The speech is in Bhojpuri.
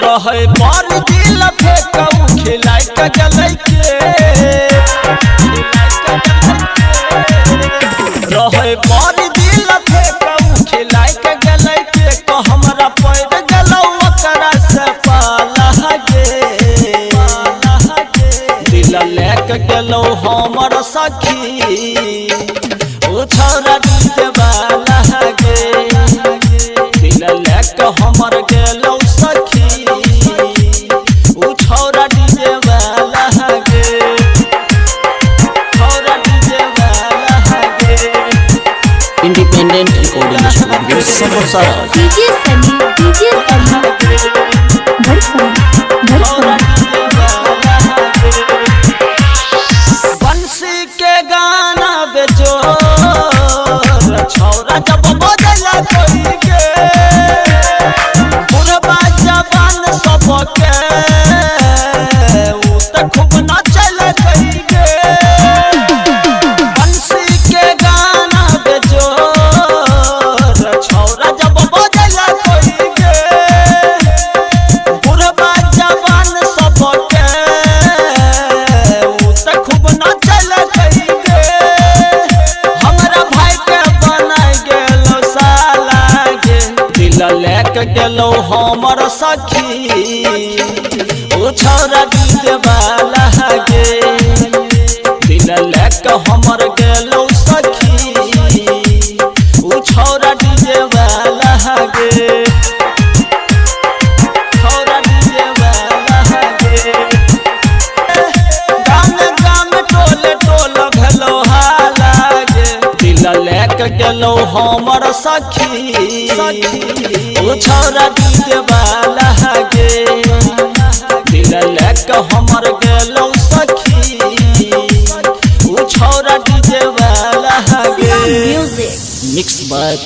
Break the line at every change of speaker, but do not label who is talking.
रहे पर दिल फेंकऊ खिलाई के जलै के रहे पर दिल फेंकऊ खिलाई के जलै के को हमरा पैर गलौ ओकरा से पाला गे दिल लेके गेलौ हमर सखी ओ छौरा डीजे वाला गे दिल लेके हमर गेलौ सखी
independent recording studio samosa
DJ Sunny
Bansi के गाना बेचो छौरा जब बजला कोई के बुढ़बा जवान सबके उ त खूब नाचल कई के बंसी के गाना बेचो छौरा जब बजला कोई के बुढ़बा जवान सबके उ त खूब नाचल कई के हमरा भाई के बनाई गेलो साला गे दिल लेके गेलो हमर सखी ओ छौरा डीजे वाला गे दिल लेके हमर गेलो सखी ओ छौरा डीजे वाला गे छौरा डीजे वाला गे गाम टोले टोल भेलो हाला गे दिल लेके गेलो हमर सखी ओ छौरा डीजे वाला गे दिल लेके हमर गेलो सखी ओ छौरा डीजे वाला गे
म्यूजिक
मिक्स बाय